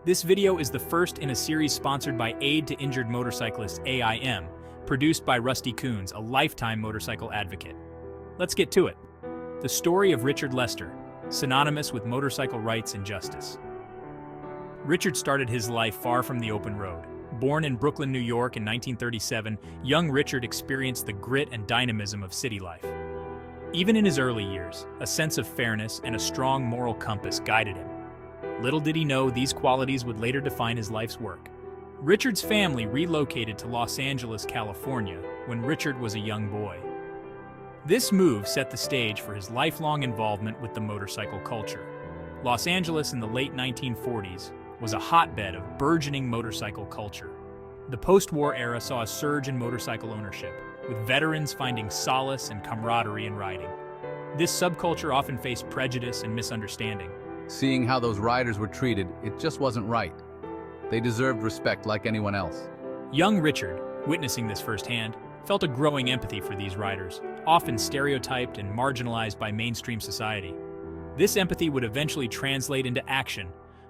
This video is the first in a series sponsored by Aid to Injured Motorcyclists AIM, produced by Rusty Coons, a lifetime motorcycle advocate. Let's get to it. The story of Richard Lester, synonymous with motorcycle rights and justice. Richard started his life far from the open road. Born in Brooklyn, New York in 1937, young Richard experienced the grit and dynamism of city life. Even in his early years, a sense of fairness and a strong moral compass guided him. Little did he know these qualities would later define his life's work. Richard's family relocated to Los Angeles, California, when Richard was a young boy. This move set the stage for his lifelong involvement with the motorcycle culture. Los Angeles in the late 1940s was a hotbed of burgeoning motorcycle culture. The post-war era saw a surge in motorcycle ownership, with veterans finding solace and camaraderie in riding. This subculture often faced prejudice and misunderstanding. Seeing how those riders were treated, it just wasn't right. They deserved respect like anyone else. Young Richard, witnessing this firsthand, felt a growing empathy for these riders, often stereotyped and marginalized by mainstream society. This empathy would eventually translate into action,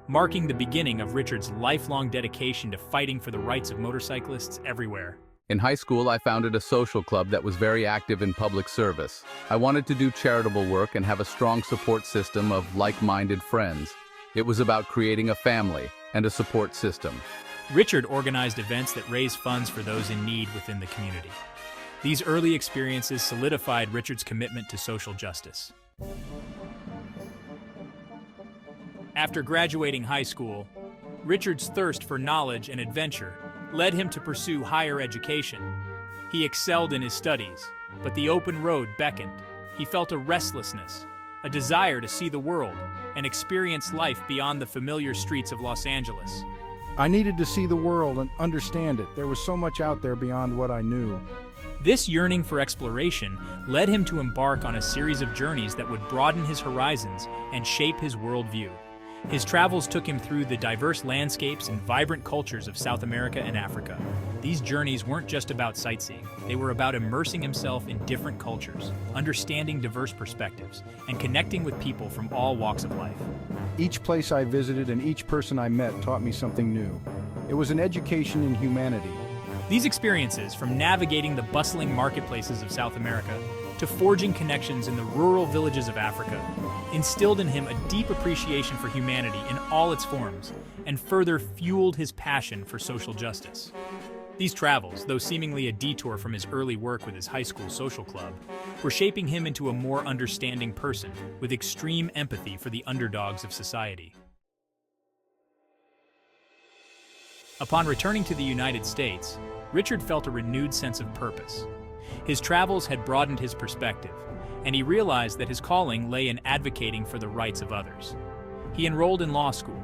marking the beginning of Richard's lifelong dedication to fighting for the rights of motorcyclists everywhere. In high school, I founded a social club that was very active in public service. I wanted to do charitable work and have a strong support system of like-minded friends. It was about creating a family and a support system. Richard organized events that raised funds for those in need within the community. These early experiences solidified Richard's commitment to social justice. After graduating high school, Richard's thirst for knowledge and adventure led him to pursue higher education. He excelled in his studies, but the open road beckoned. He felt a restlessness, a desire to see the world and experience life beyond the familiar streets of Los Angeles. I needed to see the world and understand it. There was so much out there beyond what I knew. This yearning for exploration led him to embark on a series of journeys that would broaden his horizons and shape his worldview. His travels took him through the diverse landscapes and vibrant cultures of South America and Africa. These journeys weren't just about sightseeing. They were about immersing himself in different cultures, understanding diverse perspectives, and connecting with people from all walks of life. Each place I visited and each person I met taught me something new. It was an education in humanity. These experiences, from navigating the bustling marketplaces of South America to forging connections in the rural villages of Africa, instilled in him a deep appreciation for humanity in all its forms, and further fueled his passion for social justice. These travels, though seemingly a detour from his early work with his high school social club, were shaping him into a more understanding person with extreme empathy for the underdogs of society. Upon returning to the United States, Richard felt a renewed sense of purpose. His travels had broadened his perspective, and he realized that his calling lay in advocating for the rights of others. He enrolled in law school,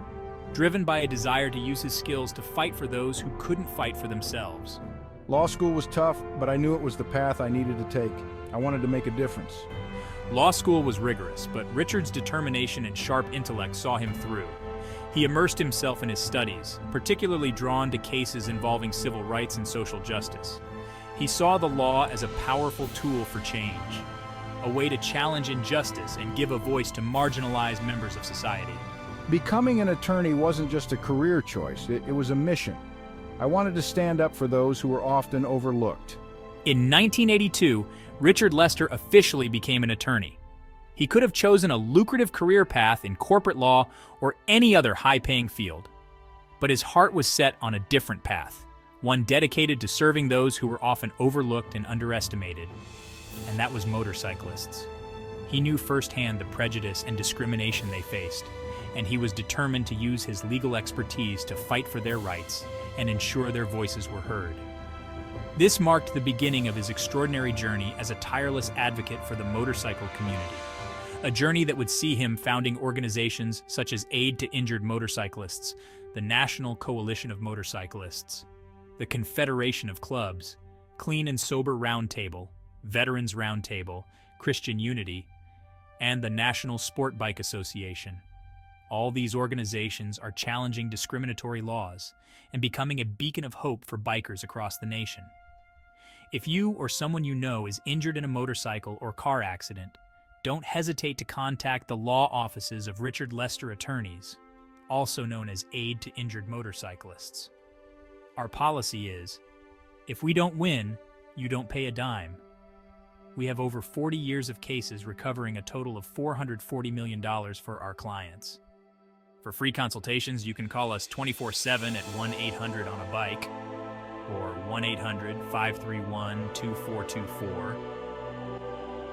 driven by a desire to use his skills to fight for those who couldn't fight for themselves. Law school was tough, but I knew it was the path I needed to take. I wanted to make a difference. Law school was rigorous, but Richard's determination and sharp intellect saw him through. He immersed himself in his studies, particularly drawn to cases involving civil rights and social justice. He saw the law as a powerful tool for change, a way to challenge injustice and give a voice to marginalized members of society. Becoming an attorney wasn't just a career choice, it was a mission. I wanted to stand up for those who were often overlooked. In 1982, Richard Lester officially became an attorney. He could have chosen a lucrative career path in corporate law or any other high-paying field. But his heart was set on a different path, one dedicated to serving those who were often overlooked and underestimated, and that was motorcyclists. He knew firsthand the prejudice and discrimination they faced, and he was determined to use his legal expertise to fight for their rights and ensure their voices were heard. This marked the beginning of his extraordinary journey as a tireless advocate for the motorcycle community, a journey that would see him founding organizations such as Aid to Injured Motorcyclists, the National Coalition of Motorcyclists, the Confederation of Clubs, Clean and Sober Roundtable, Veterans Roundtable, Christian Unity, and the National Sport Bike Association. All these organizations are challenging discriminatory laws and becoming a beacon of hope for bikers across the nation. If you or someone you know is injured in a motorcycle or car accident, don't hesitate to contact the law offices of Richard Lester Attorneys. also known as Aid to Injured Motorcyclists. Our policy is, if we don't win, you don't pay a dime. We have over 40 years of cases recovering a total of $440 million for our clients. For free consultations, you can call us 24/7 at 1-800-ON-A-BIKE or 1-800-531-2424.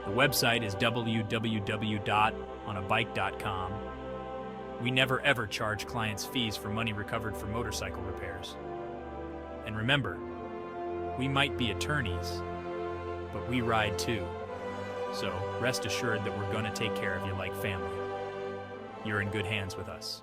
The website is www.onabike.com. We never ever charge clients fees for money recovered for motorcycle repairs. And remember, we might be attorneys, but we ride too. So rest assured that we're going to take care of you like family. You're in good hands with us.